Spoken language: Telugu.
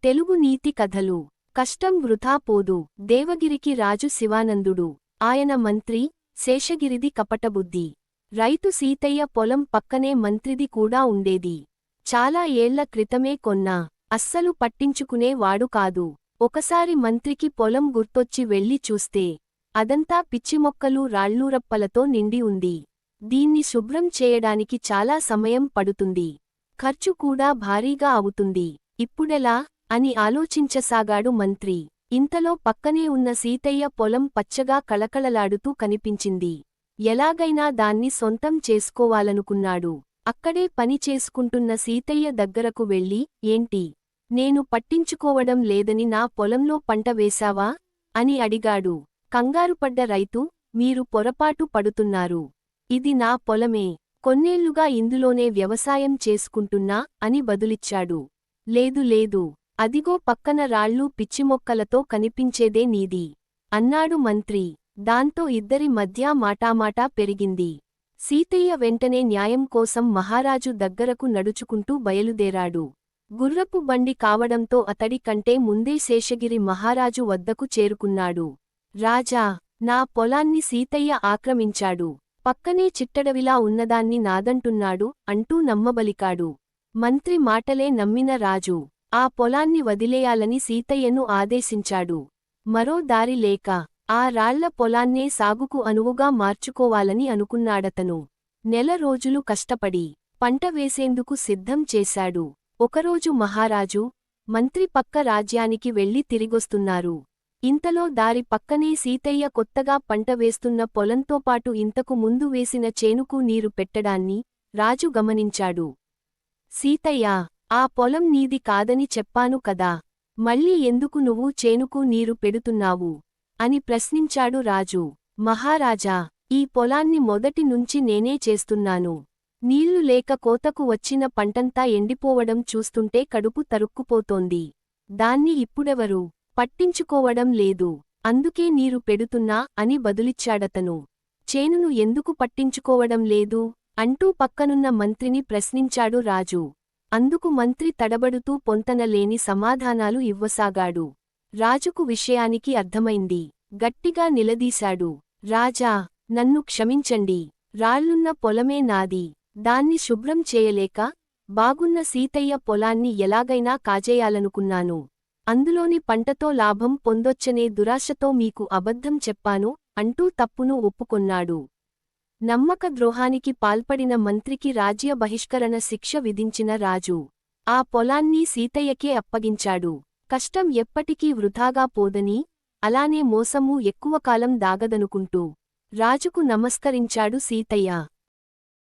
తెలుగు నీతి కథలు. కష్టం వృథా పోదు. దేవగిరికి రాజు శివానందుడు. ఆయన మంత్రి, శేషగిరిది కపటబుద్ధి. రైతు సీతయ్య పొలం పక్కనే మంత్రిది కూడా ఉండేది. చాలా ఏళ్ల క్రితమే కొన్నా. అస్సలు పట్టించుకునే వాడు కాదు. ఒకసారి మంత్రికి పొలం గుర్తొచ్చి వెళ్లి చూస్తే అదంతా పిచ్చిమొక్కలు రాళ్ళూరప్పలతో నిండి ఉంది. దీన్ని శుభ్రం చేయడానికి చాలా సమయం పడుతుంది. ఖర్చు కూడా భారీగా అవుతుంది. ఇప్పుడెలా అని ఆలోచించసాగాడు మంత్రి. ఇంతలో పక్కనే ఉన్న సీతయ్య పొలం పచ్చగా కళకళలాడుతూ కనిపించింది. ఎలాగైనా దాన్ని సొంతం చేసుకోవాలనుకున్నాడు. అక్కడే పని చేసుకుంటున్న సీతయ్య దగ్గరకు వెళ్ళి, ఏంటి, నేను పట్టించుకోవడం లేదని నా పొలంలో పంట వేశావా అని అడిగాడు. కంగారుపడ్డ రైతు, మీరు పొరపాటు పడుతున్నారు. ఇది నా పొలమే. కొన్నేళ్లుగా ఇందులోనే వ్యవసాయం చేసుకుంటున్నా అని బదులిచ్చాడు. లేదు లేదు, అదిగో పక్కన రాళ్ళు పిచ్చిమొక్కలతో కనిపించేదే నీది అన్నాడు మంత్రి. దాంతో ఇద్దరి మధ్య మాటామాటా పెరిగింది. సీతయ్య వెంటనే న్యాయం కోసం మహారాజు దగ్గరకు నడుచుకుంటూ బయలుదేరాడు. గుర్రపు బండి కావడంతో అతడి కంటే ముందే శేషగిరి మహారాజు వద్దకు చేరుకున్నాడు. రాజా, నా పొలాన్ని సీతయ్య ఆక్రమించాడు. పక్కనే చిట్టడవిలా ఉన్నదాన్ని నాదంటున్నాడు అంటూ నమ్మబలికాడు. మంత్రి మాటలే నమ్మిన రాజు ఆ పొలాన్ని వదిలేయాలని సీతయ్యను ఆదేశించాడు. మరో దారి లేక ఆ రాళ్ల పొలాన్నే సాగుకు అనువుగా మార్చుకోవాలని అనుకున్నాడతను. నెల రోజులు కష్టపడి పంట వేసేందుకు సిద్ధం చేశాడు. ఒకరోజు మహారాజు, మంత్రి పక్క రాజ్యానికి వెళ్లి తిరిగొస్తున్నారు. ఇంతలో దారి పక్కనే సీతయ్య కొత్తగా పంట వేస్తున్న పొలంతోపాటు ఇంతకు ముందు వేసిన చేనుకు నీరు పెట్టడాన్ని రాజు గమనించాడు. సీతయ్యా, ఆ పొలం నీది కాదని చెప్పాను కదా, మళ్ళీ ఎందుకు నువ్వు చేనుకు నీరు పెడుతున్నావు అని ప్రశ్నించాడు రాజు. మహారాజా, ఈ పొలాన్ని మొదటి నుంచి నేనే చేస్తున్నాను. నీళ్లు లేక కోతకు వచ్చిన పంటంతా ఎండిపోవడం చూస్తుంటే కడుపు తరుక్కుపోతోంది. దాన్ని ఇప్పుడెవరూ పట్టించుకోవడం లేదు. అందుకే నీరు పెడుతున్నా అని బదులిచ్చాడతను. చేనును ఎందుకు పట్టించుకోవడం లేదు అంటూ పక్కనున్న మంత్రిని ప్రశ్నించాడు రాజు. అందుకు మంత్రి తడబడుతూ పొంతనలేని సమాధానాలు ఇవ్వసాగాడు. రాజుకు విషయానికి అర్థమైంది. గట్టిగా నిలదీశాడు. రాజా, నన్ను క్షమించండి. రాళ్లున్న పొలమే నాది. దాన్ని శుభ్రం చేయలేక బాగున్న సీతయ్య పొలాన్ని ఎలాగైనా కాజేయాలనుకున్నాను. అందులోని పంటతో లాభం పొందొచ్చనే దురాశతో మీకు అబద్ధం చెప్పాను అంటూ తప్పును ఒప్పుకొన్నాడు. నమ్మక ద్రోహానికి పాల్పడిన మంత్రికి రాజ్య బహిష్కరణ శిక్ష విధించిన రాజు ఆ పొలాన్ని సీతయ్యకే అప్పగించాడు. కష్టం ఎప్పటికీ వృథాగా పోదని, అలానే మోసమూ ఎక్కువ కాలం దాగదనుకుంటూ రాజుకు నమస్కరించాడు సీతయ్య.